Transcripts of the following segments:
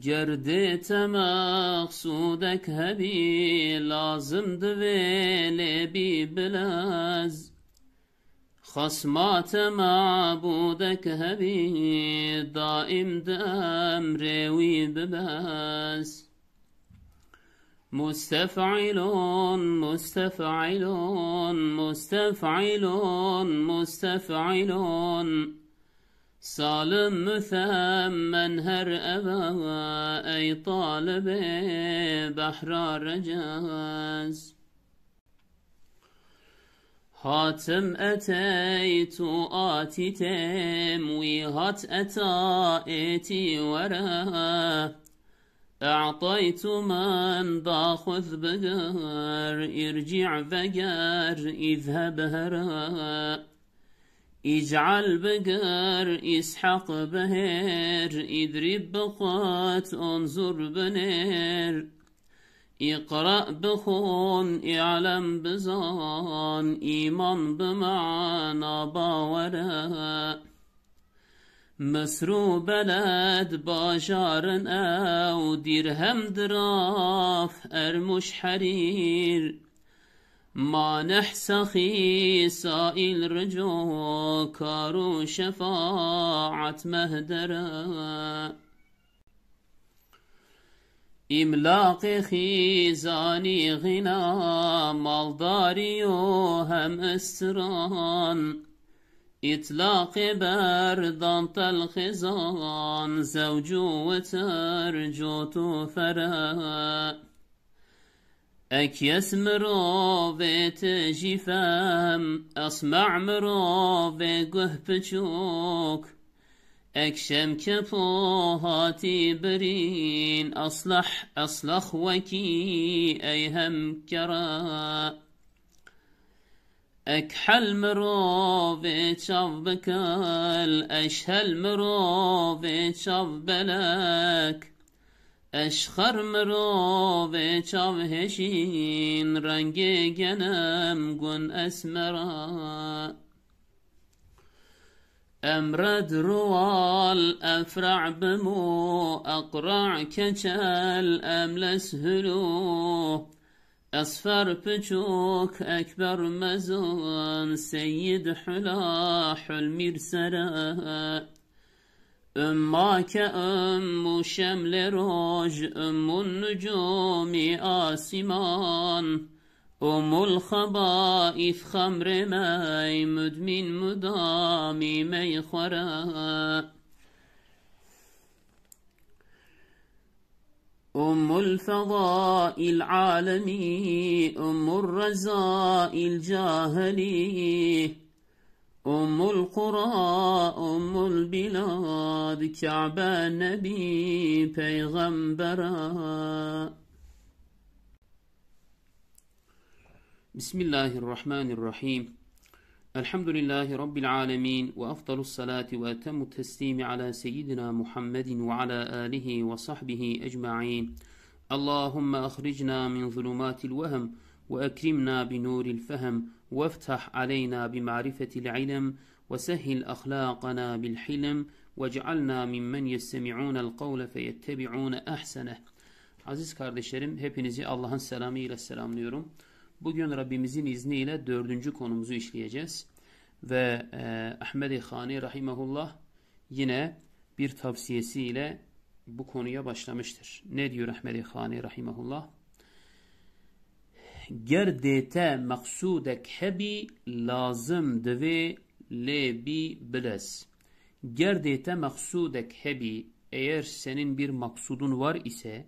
گردت مقصودك هبي لازم دويلي بي بلاز خصمات معبودك هبي دائم دم روي بباس مستفعلون مستفعلون مستفعلون مستفعلون سالم مثمن هر أبا أي طالب بحر رجاز هاتم أتيت آتي تموي هات أتا إتي ورا أعطيت من باخذ بقر ارجع بقر اذهب هرا اجعل بقر اسحق بهر اضرب بقات انظر بنير اقرأ بخون اعلم بزان ايمان بمعنى باورا مصر بلد باشار او درهم دراف ارمش حرير ما نحسخي سائل رجو كارو شفاعة مهدرا املاق خيزاني غنا مالداري هم استران اطلاق بردان الخزان زوجو وترجو فرا اكيس مروفت جفام اسمع مروفت قهبتشوك اكشم كفوهاتي برين اصلح وكي ايهم كرا اكحل مروفت شاف بكال اشهل مروفت شاف بلاك اشخر مروفت شاف هشين رنگ جنم قن اسمرا امرد روال افرع بمو اقرع كشل املس هلو أصفر بچوك أكبر مزون سيد حلاح المرسرة أماك أم شمل روج أم النجوم آسمان أم الخبائث خمر ماي مدمن مدامي ميخرا أم الفضاء العالمي أم الرزاء الجاهلي أم القرى أم البلاد كعبة نبي پیغمبرا بسم الله الرحمن الرحيم الحمد لله رب العالمين وأفضل الصلاة وأتم التسليم على سيدنا محمد وعلى آله وصحبه أجمعين اللهم أخرجنا من ظلمات الوهم وأكرمنا بنور الفهم وافتح علينا بمعرفة العلم وسهل أخلاقنا بالحلم واجعلنا ممن يستمعون القول فيتبعون أحسنه. Aziz kardeşlerim, hepinizi Allah'ın selamıyla selamlıyorum. Bugün Rabbimizin izniyle 4. konumuzu işleyeceğiz. Ve Ahmed-i Khani Rahimahullah yine bir tavsiyesiyle bu konuya başlamıştır. Ne diyor Ahmed-i Khani Rahimahullah? Gerdete maksudek hebi lazım deve lebi biles. Gerdete maksudek hebi, eğer senin bir maksudun var ise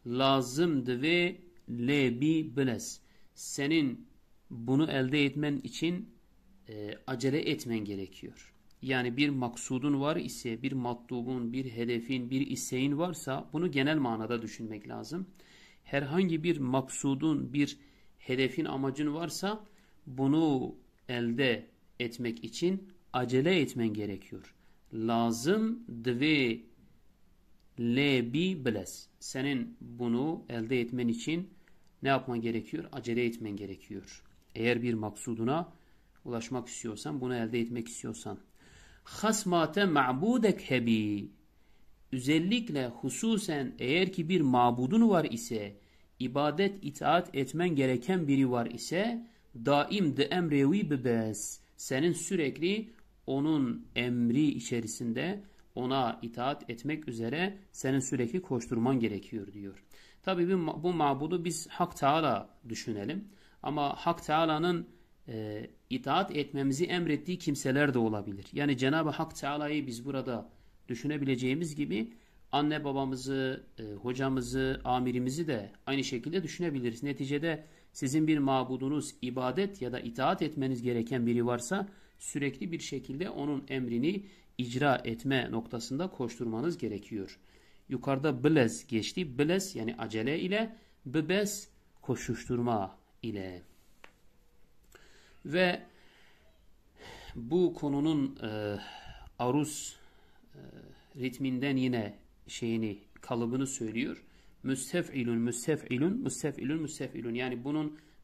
lazım deve lebi biles. Senin bunu elde etmen için acele etmen gerekiyor. Yani bir maksudun var ise, bir matlubun, bir hedefin, bir isteğin varsa bunu genel manada düşünmek lazım. Herhangi bir maksudun, bir hedefin, amacın varsa bunu elde etmek için acele etmen gerekiyor. Lazım dve lebi biles. Senin bunu elde etmen için ne yapman gerekiyor? Acele etmen gerekiyor. Eğer bir maksuduna ulaşmak istiyorsan, bunu elde etmek istiyorsan. Hasmate ma'budek hebi. özellikle hususen eğer ki bir mabudun var ise, ibadet itaat etmen gereken biri var ise, daim de emrevi bibes, senin sürekli onun emri içerisinde ona itaat etmek üzere senin sürekli koşturman gerekiyor diyor. Tabi bu mabudu biz Hak Teala düşünelim. Ama Hak Teala'nın itaat etmemizi emrettiği kimseler de olabilir. Yani Cenab-ı Hak Teala'yı biz burada düşünebileceğimiz gibi anne babamızı, hocamızı, amirimizi de aynı şekilde düşünebiliriz. Neticede sizin bir mabudunuz, ibadet ya da itaat etmeniz gereken biri varsa sürekli bir şekilde onun emrini icra etme noktasında koşturmanız gerekiyor. Yukarıda bilez geçti. Bilez yani acele ile, bibes koşuşturma ile. Ve bu konunun aruz ritminden yine kalıbını söylüyor. Müstef'ilun, müstef'ilun, müstef'ilun, müstef'ilun. Yani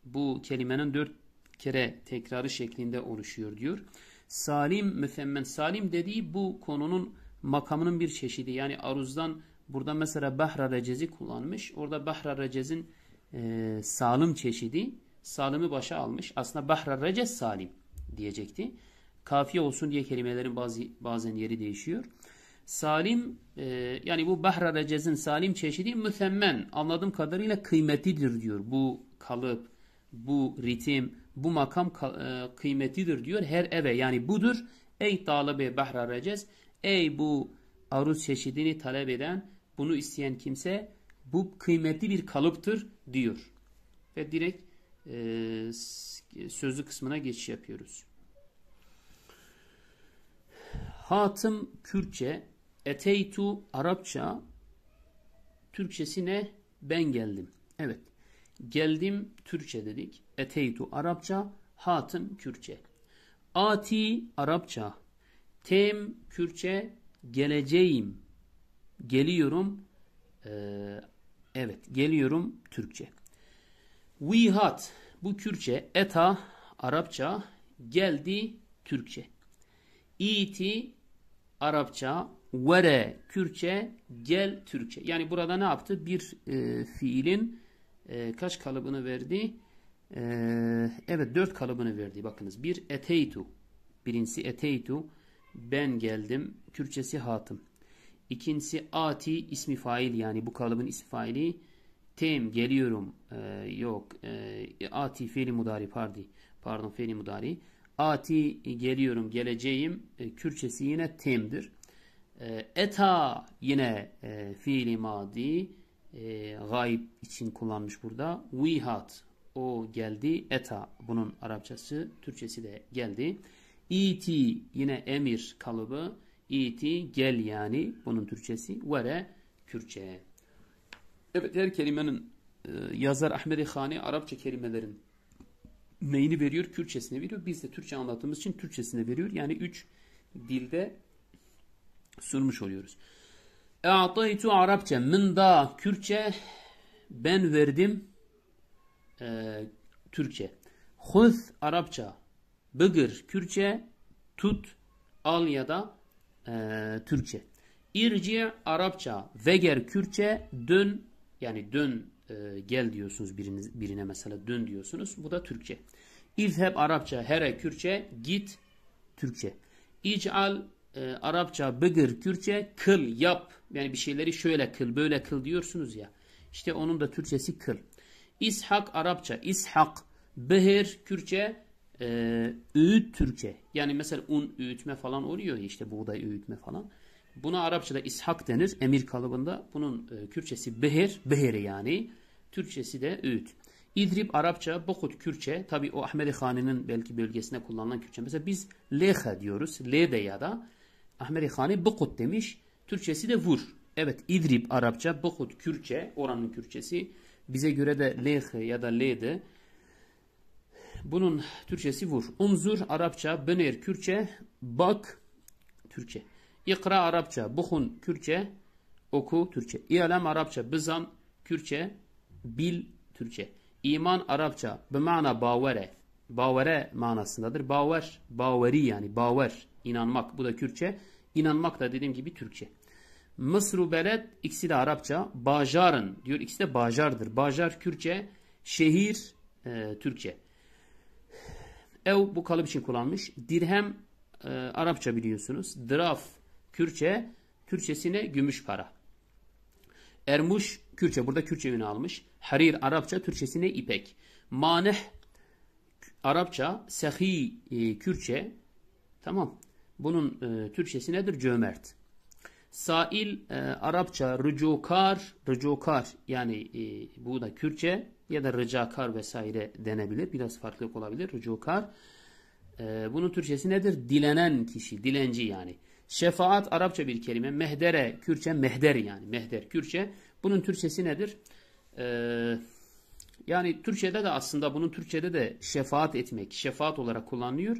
bu kelimenin 4 kere tekrarı şeklinde oluşuyor diyor. Salim, müsemmen. Salim dediği bu konunun makamının bir çeşidi. Yani aruzdan burada mesela bahra recezi kullanmış. Orada bahra recezin salim çeşidi. Salimi başa almış. Aslında bahra recez salim diyecekti. Kafiye olsun diye kelimelerin bazen yeri değişiyor. Salim yani bu bahra recezin salim çeşidi müsemmen. Anladığım kadarıyla kıymetlidir diyor. Bu kalıp, bu ritim, bu makam kıymetlidir diyor. Her eve yani budur. Ey talibe bahra recez. Ey bu aruz çeşidini talep eden, bunu isteyen kimse bu kıymetli bir kalıptır diyor. Ve direkt sözlü kısmına geçiş yapıyoruz. Hatım Kürtçe, eteytu Arapça, Türkçesi ne? Ben geldim. Evet. Geldim Türkçe dedik. Eteytu Arapça, hatım Kürtçe. Ati Arapça, tem Kürtçe, geleceğim. Geliyorum. Evet, geliyorum Türkçe. Vihat bu Kürtçe, eta Arapça, geldi Türkçe. İti Arapça, vere Kürtçe, gel Türkçe. Yani burada ne yaptı? Bir fiilin kaç kalıbını verdi? Evet 4 kalıbını verdi. Bakınız bir eteytu. Birincisi eteytu. Ben geldim. Kürtçesi hatım. İkincisi ati ismi fail yani bu kalıbın ismi faili. Tem geliyorum. Ati fiili mudari pardon fiili mudari. Ati geliyorum geleceğim. Kürtçesi yine temdir. Eta yine fiili madi. Gayb için kullanmış burada. Vihat o geldi. Eta bunun Arapçası, Türkçesi de geldi. İti yine emir kalıbı. İti gel yani bunun Türkçesi. Vere Kürtçe. Evet her kelimenin yazar Ahmed-i Khani Arapça kelimelerin neyini veriyor? Kürtçesini veriyor. Biz de Türkçe anlattığımız için Türkçesini veriyor. Yani 3 dilde sunmuş oluyoruz. E'ataytu Arapça. Mında Kürtçe. Ben verdim Türkçe. Huz Arapça. Bıgır Kürtçe. Tut al ya da Türkçe. İrci Arapça. Veger Kürtçe. Dön yani dön gel diyorsunuz birine mesela dön diyorsunuz. Bu da Türkçe. İzheb Arapça. Here Kürtçe. Git Türkçe. İc'al Arapça, bıgır Kürtçe, kıl, yap. Yani bir şeyleri şöyle kıl, böyle kıl diyorsunuz ya. İşte onun da Türkçesi kıl. İshak Arapça, ishak, behir Kürtçe, öğüt Türkçe. Yani mesela un öğütme falan oluyor ya işte buğday öğütme falan. Buna Arapçada ishak denir emir kalıbında. Bunun Kürtçesi behir, behiri yani. Türkçesi de öğüt. İdrib Arapça, bokut Kürtçe. Tabi o Ahmed-i Khani'nin belki bölgesinde kullanılan Kürtçe. Mesela biz leha diyoruz. Le de ya da Ahmed-i Khani bokut demiş. Türkçesi de vur. Evet İdrib Arapça, bokut Kürtçe. Oranın Kürtçesi. Bize göre de leha ya da le de. Bunun Türkçesi vur. Unzur Arapça, bener Kürtçe. Bak Türkçe. İkra Arapça, bukhun Kürtçe. Oku Türkçe. İ'lem Arapça, bizan Kürtçe. Bil Türkçe. İman Arapça bimana bavere. Bavere manasındadır. Baver, baveri yani baver. İnanmak. Bu da Kürtçe. İnanmak da dediğim gibi Türkçe. Mısru beled, ikisi de Arapça. Bajarın diyor, ikisi de bajardır. Bajar Kürtçe, şehir Türkçe. Ev bu kalıp için kullanmış. Dirhem Arapça biliyorsunuz. Draf Kürtçe, Türkçesine gümüş para. Ermuş Kürtçe, burada Kürtçe yönü almış. Harir Arapça, Türkçesine ipek. Maneh Arapça, sehi Kürtçe. Tamam. Bunun Türkçesi nedir? Cömert. Sail Arapça, rıcokar yani bu da Kürtçe ya da rıcakar vesaire denebilir. Biraz farklılık olabilir. Rıcokar. Bunun Türkçesi nedir? Dilenen kişi, dilenci yani. Şefaat Arapça bir kelime. Mehdere Kürtçe, mehder yani. Mehder Kürtçe. Bunun Türkçesi nedir? Yani Türkçe'de de aslında bunun Türkçe'de de şefaat etmek, şefaat olarak kullanılıyor.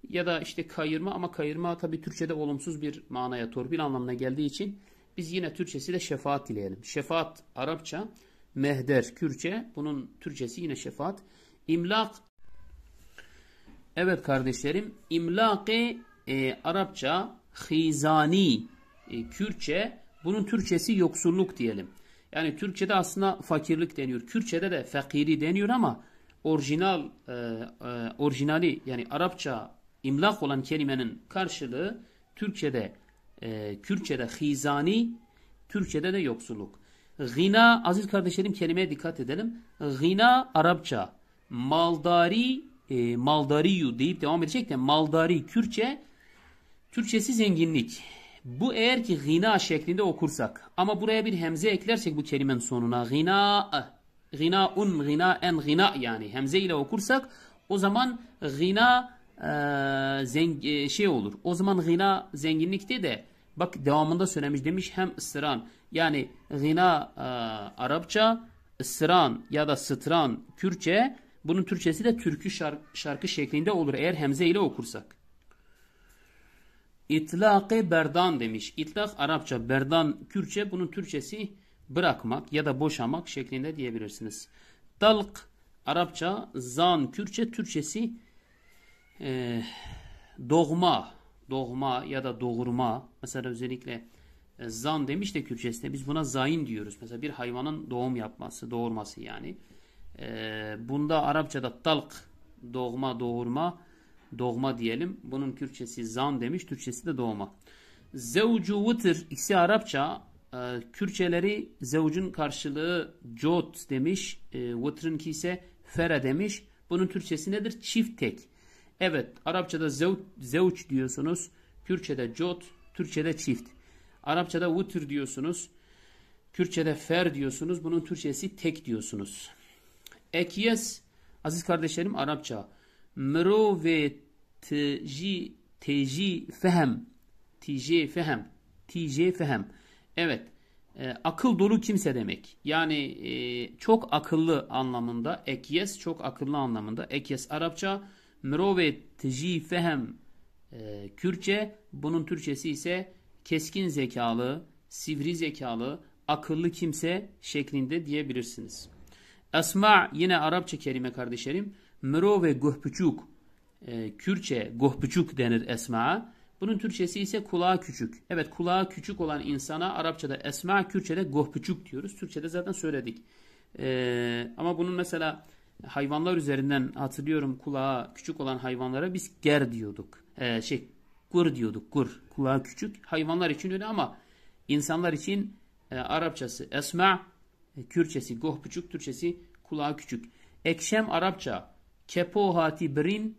Ya da işte kayırma, ama kayırma tabii Türkçe'de olumsuz bir manaya, torpil anlamına geldiği için biz yine Türkçesi de şefaat dileyelim. Şefaat Arapça, mehder Kürtçe, bunun Türkçesi yine şefaat. İmlak, evet kardeşlerim, imlak-ı Arapça, hizani Kürtçe, bunun Türkçesi yoksulluk diyelim. Yani Türkçe'de aslında fakirlik deniyor. Kürtçe'de de fakiri deniyor ama orijinali yani Arapça imlak olan kelimenin karşılığı Türkçe'de Kürtçe'de hizani, Türkçe'de de yoksulluk. Gina, aziz kardeşlerim, kelimeye dikkat edelim. Gina Arapça, maldariyu deyip devam edecek de maldari Türkçesi zenginlik. Bu eğer ki gina şeklinde okursak ama buraya bir hemze eklersek bu kelimenin sonuna ginaun, ginaen, gina yani hemze ile okursak o zaman gina olur. O zaman gina zenginlikte de bak devamında söylemiş, demiş hem ısıran yani gina Arapça, ısıran ya da sıtran Kürtçe, bunun Türkçesi de türkü şarkı şeklinde olur eğer hemze ile okursak. İtlak-ı berdan demiş. İtlak Arapça, berdan Kürtçe, bunun Türkçesi bırakmak ya da boşamak şeklinde diyebilirsiniz. Dalk Arapça, zan Kürtçe, Türkçesi doğma ya da doğurma. Mesela özellikle zan demiş de Kürtçesinde biz buna zayin diyoruz. Mesela bir hayvanın doğum yapması, doğurması yani. Bunda Arapçada talk, doğma diyelim. Bunun Kürtçesi zan demiş, Türkçesi de doğma. Zevcu vıtır, ikisi Arapça. Kürtçeleri zevcun karşılığı jot demiş. Vıtrınki ise fere demiş. Bunun Türkçesi nedir? Çift tek. Evet, Arapçada zevç diyorsunuz. Kürtçede jot, Türkçede çift. Arapçada vıtır diyorsunuz. Kürtçede fer diyorsunuz. Bunun Türkçesi tek diyorsunuz. Ekyes, aziz kardeşlerim, Arapça. Mro ve teci fehem. Evet. Akıl dolu kimse demek. Yani çok akıllı anlamında. Ekyes çok akıllı anlamında. Ekyes Arapça. Mro ve teci fehem Kürtçe. Bunun Türkçesi ise keskin zekalı, sivri zekalı, akıllı kimse şeklinde diyebilirsiniz. Esma yine Arapça kelime kardeşlerim. Mro ve gohpuçuk. Kürtçe gohpuçuk denir esma. Bunun Türkçesi ise kulağı küçük. Evet, kulağı küçük olan insana Arapçada esma, Kürtçede gohpuçuk diyoruz. Türkçede zaten söyledik. Ama bunun mesela hayvanlar üzerinden hatırlıyorum, kulağı küçük olan hayvanlara biz ger diyorduk. Gur diyorduk. Gur. Kulağı küçük. Hayvanlar için öyle ama insanlar için Arapçası esma, Kürtçesi gohpuçuk, Türkçesi kulağı küçük. Ekşem Arapça kepo hati brin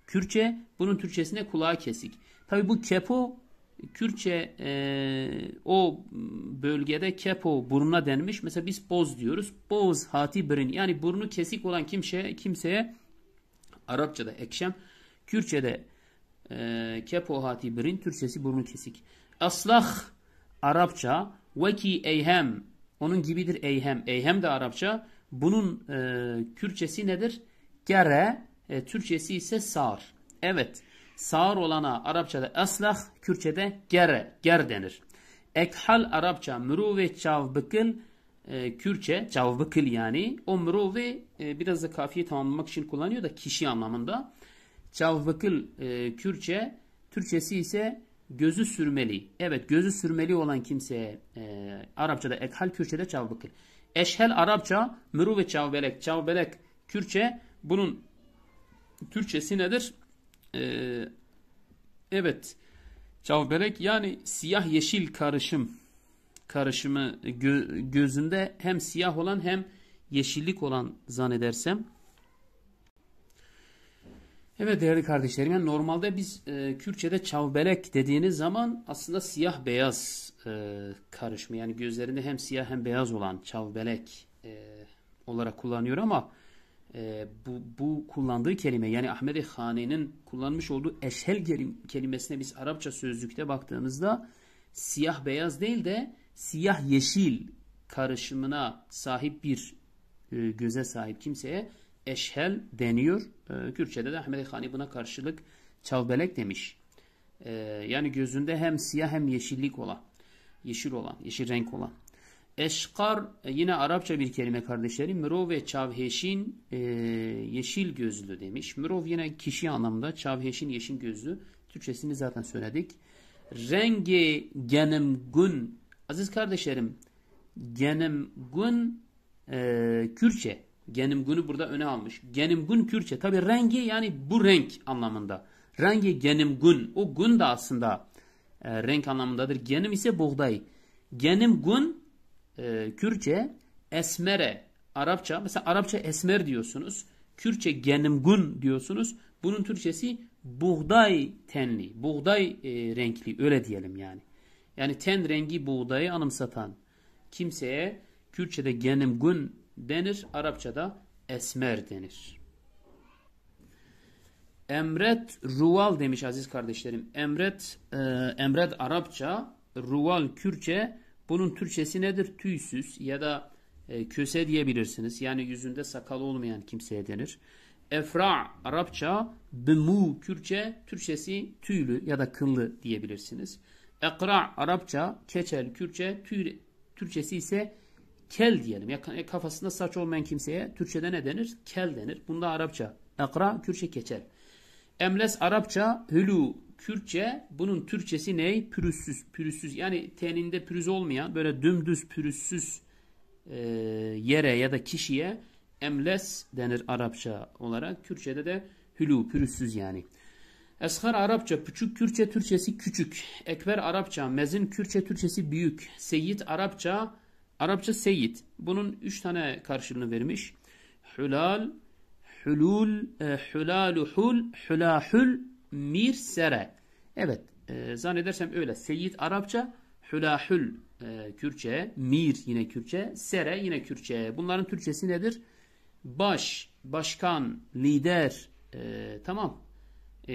Kürtçe, bunun Türkçesine kulağı kesik. Tabi bu kepo Kürtçe o bölgede kepo burnuna denmiş. Mesela biz boz diyoruz. Boz hati brin yani burnu kesik olan kimseye Arapçada ekşem, Kürtçede kepo hati brin, Türkçesi burnu kesik. Aslah Arapça veki eyhem, onun gibidir eyhem. Eyhem de Arapça. Bunun Kürtçesi nedir? Gere, Türkçesi ise sağır. Evet, sağır olana Arapçada aslah, Kürtçede ger denir. Ekhal Arapça mru ve çavbıkıl, Kürtçe çavbıkıl yani. O mru ve biraz da kafiye tamamlamak için kullanıyor da kişi anlamında. Çavbıkıl Kürtçe, Türkçesi ise Gözü sürmeli. Evet, gözü sürmeli olan kimseye Arapçada ekhal, Kürtçe'de çavbıkıl. Eşhel Arapça, mürü ve çavbelek. Çavbelek Kürtçe. Bunun Türkçesi nedir? Evet. Çavbelek yani siyah yeşil karışımı gözünde hem siyah olan hem yeşillik olan zannedersem. Evet değerli kardeşlerim, yani normalde biz Kürtçe'de çavbelek dediğiniz zaman aslında siyah beyaz karışımı, yani gözlerinde hem siyah hem beyaz olan çavbelek olarak kullanıyor ama bu kullandığı kelime, yani Ahmed-i Hane'nin kullanmış olduğu eşhel kelimesine biz Arapça sözlükte baktığımızda siyah beyaz değil de siyah yeşil karışımına sahip bir göze sahip kimseye eşhel deniyor. Kürtçe'de de Ahmed-i Hani buna karşılık çavbelek demiş. Yani gözünde hem siyah hem yeşillik olan, yeşil renk olan. Eşkar yine Arapça bir kelime kardeşlerim. Mürov ve çavheşin yeşil gözlü demiş. Mürov yine kişi anlamında, çavheşin yeşil gözlü. Türkçesini zaten söyledik. Rengi genemgun. Aziz kardeşlerim, genemgun Kürtçe. Genimgun'u burada öne almış. Genimgun Kürtçe. Tabi rengi yani bu renk anlamında. Rengi genimgun. O gun da aslında renk anlamındadır. Genim ise buğday. Genimgun Kürtçe, esmere Arapça. Mesela Arapça esmer diyorsunuz. Kürtçe genimgun diyorsunuz. Bunun Türkçesi buğday tenli. Buğday renkli. Öyle diyelim yani. Yani ten rengi buğdayı anımsatan kimseye Kürtçe'de genimgun denir. Arapçada esmer denir. Emret ruval demiş aziz kardeşlerim. Emret Arapça, ruval Kürtçe. Bunun Türkçesi nedir? Tüysüz ya da köse diyebilirsiniz. Yani yüzünde sakalı olmayan kimseye denir. Efra Arapça, bemu Kürtçe. Türkçesi tüylü ya da kıllı diyebilirsiniz. Ekra Arapça, keçel Kürtçe. Türkçesi ise kel diyelim. Ya kafasında saç olmayan kimseye Türkçe'de ne denir? Kel denir. Bunda Arapça ekra, Kürtçe keçel. Emles Arapça, hülü Kürtçe. Bunun Türkçesi ne? Pürüzsüz. Pürüzsüz. Yani teninde pürüz olmayan, böyle dümdüz pürüzsüz yere ya da kişiye emles denir Arapça olarak. Kürtçe'de de hülü, pürüzsüz yani. Eshar Arapça, küçük Kürtçe. Türkçesi küçük. Ekber Arapça, mezin Kürtçe. Türkçesi büyük. Seyyid Arapça seyyid. Bunun 3 tane karşılığını vermiş. Hulal, hulul, hulaluhul, hulahul, mirsere. Evet, zannedersem öyle. Seyyid Arapça, hulahul Kürtçe, mir yine Kürtçe, sere yine Kürtçe. Bunların Türkçesi nedir? Baş, başkan, lider, tamam.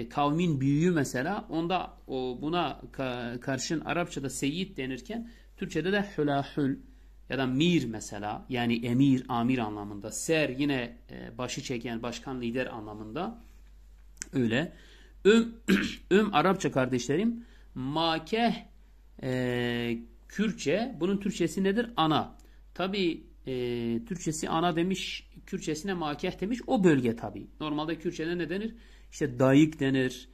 Kavmin büyüğü mesela, onda buna karşın Arapçada seyyid denirken Türkçede de hulahul ya da mir mesela, yani emir, amir anlamında. Ser yine başı çeken, başkan, lider anlamında. Öyle. Arapça kardeşlerim. Makeh Kürtçe. Bunun Türkçesi nedir? Ana. Tabi Türkçesi ana demiş, Kürtçesine makeh demiş. O bölge tabi. Normalde Kürtçe'de ne denir? İşte dayık denir.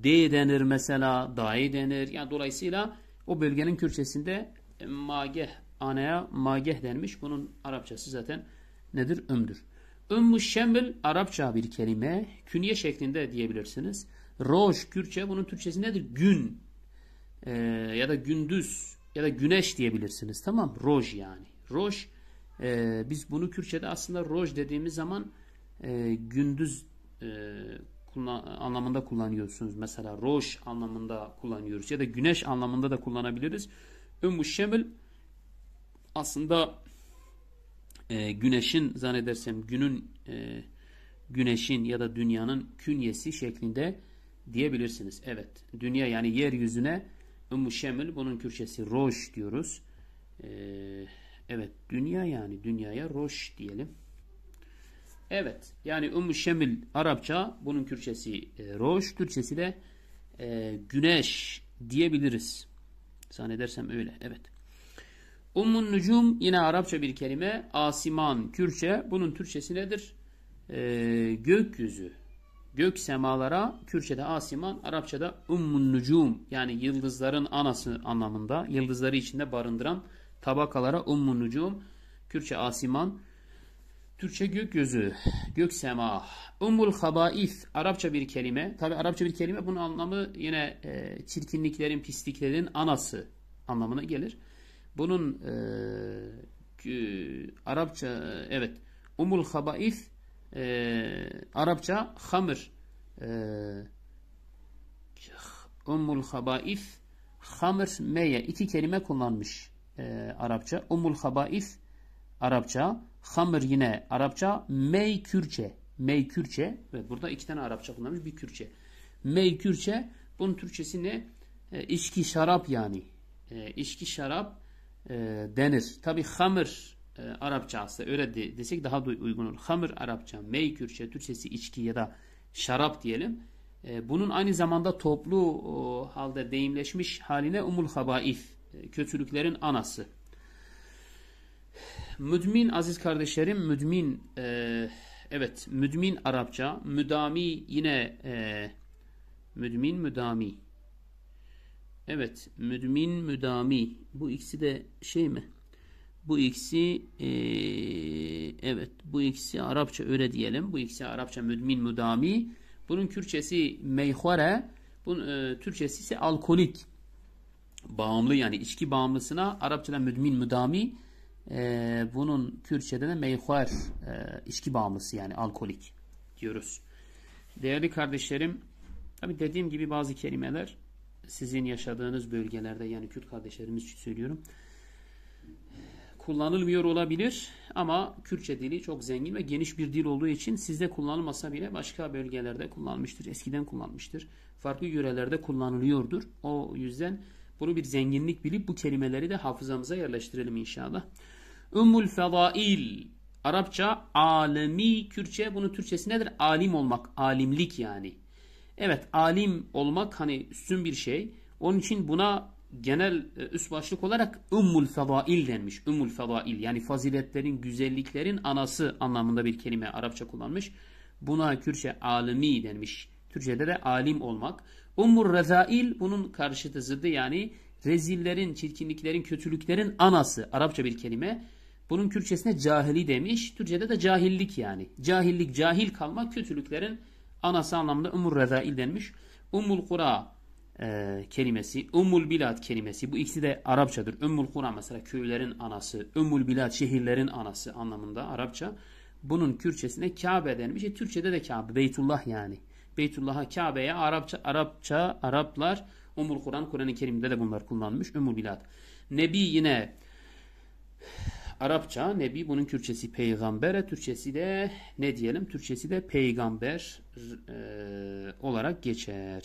D denir mesela. Dayı denir. Yani dolayısıyla o bölgenin Kürtçesinde mageh, anaya mageh denmiş. Bunun Arapçası zaten nedir? Ömdür. Ümmü şemil Arapça bir kelime. Künye şeklinde diyebilirsiniz. Roj Kürtçe. Bunun Türkçesi nedir? Gün ya da gündüz ya da güneş diyebilirsiniz. Tamam. Roj yani. Roj. Biz bunu Kürtçe'de aslında roj dediğimiz zaman gündüz anlamında kullanıyorsunuz. Mesela roj anlamında kullanıyoruz. Ya da güneş anlamında da kullanabiliriz. Ümmü şemil aslında güneşin, zannedersem güneşin ya da dünyanın künyesi şeklinde diyebilirsiniz. Evet. Dünya yani yeryüzüne Ümmü şemil, bunun Kürtçesi roj diyoruz. Evet. Dünya yani dünyaya roj diyelim. Evet. Yani Ümmü şemil Arapça, bunun Kürtçesi roj, Türkçesi de güneş diyebiliriz. Zannedersem öyle. Evet. Ummun nucum yine Arapça bir kelime. Asiman Kürtçe. Bunun Türkçesi nedir? Gökyüzü. Gök semalara, Kürtçe'de asiman, Arapça'da ummun nucum, yani yıldızların anası anlamında, yıldızları içinde barındıran tabakalara ummun nucum, Kürtçe asiman, Türkçe gökyüzü, gök sema. Ummul habaif, Arapça bir kelime. Tabi Arapça bir kelime, bunun anlamı yine çirkinliklerin, pisliklerin anası anlamına gelir. Bunun Arapça, evet, Ummul habaif, Arapça hamır, Ummul habaif, hamır, meye, iki kelime kullanmış Arapça. Ummul habaif Arapça, hamır yine Arapça, mey Kürtçe. Mey Kürtçe. Evet, burada iki tane Arapça kullanmış, bir Kürtçe. Mey Kürtçe. Bunun Türkçesi ne? İçki, şarap yani. İçki, şarap denir. Tabi hamır Arapça aslında öyle desek daha uygun olur. Hamır Arapça, mey Kürtçe, Türkçesi içki ya da şarap diyelim. Bunun aynı zamanda toplu halde deyimleşmiş haline umul habaif, kötülüklerin anası. Müdmin aziz kardeşlerim, müdmin, evet, müdmin Arapça, müdami yine müdmin, müdami. Evet, müdmin, müdami. Bu ikisi de şey mi? Bu ikisi evet, bu ikisi Arapça öyle diyelim. Bu ikisi Arapça müdmin, müdami. Bunun Kürtçesi meyhare, bunun Türkçesi ise alkolik. Bağımlı, yani içki bağımlısına Arapçada müdmin, müdami. Bunun Kürtçe'de de meyhar, içki bağımlısı, yani alkolik diyoruz. Değerli kardeşlerim, tabi dediğim gibi bazı kelimeler sizin yaşadığınız bölgelerde, yani Kürt kardeşlerimiz için söylüyorum, kullanılmıyor olabilir ama Kürtçe dili çok zengin ve geniş bir dil olduğu için sizde kullanılmasa bile başka bölgelerde kullanılmıştır. Eskiden kullanmıştır. Farklı yörelerde kullanılıyordur. O yüzden bunu bir zenginlik bilip bu kelimeleri de hafızamıza yerleştirelim inşallah. Ümmül fedail, Arapça alemi, Kürtçe, bunun Türkçesi nedir? Alim olmak, alimlik yani. Evet, alim olmak hani üstün bir şey. Onun için buna genel üst başlık olarak Ümmül fedail denmiş. Ümmül fedail, yani faziletlerin, güzelliklerin anası anlamında bir kelime Arapça kullanmış. Buna Kürtçe alemi denmiş. Türkçe'de de alim olmak. Ümmül rezail, bunun karşıtı zıddı, yani rezillerin, çirkinliklerin, kötülüklerin anası Arapça bir kelime. Bunun Kürtçesine cahili demiş. Türkçe'de de cahillik yani. Cahillik, cahil kalmak, kötülüklerin anası anlamında Ümmül rezail denmiş. Ümmül kura kelimesi, Ümmül bilad kelimesi, bu ikisi de Arapçadır. Ümmül kura mesela köylerin anası, Ümmül bilad şehirlerin anası anlamında Arapça. Bunun Kürtçesine Kabe denmiş. Türkçe'de de Kabe, Beytullah yani. Beytullah'a, Kabe'ye Araplar Ümmül Kur'an, Kur'an-ı Kerim'de de bunlar kullanmış. Ümmül bilad. Nebi yine Arapça, Nebi, bunun Kürtçesi peygambere, Türkçesi de ne diyelim? Türkçesi de peygamber olarak geçer.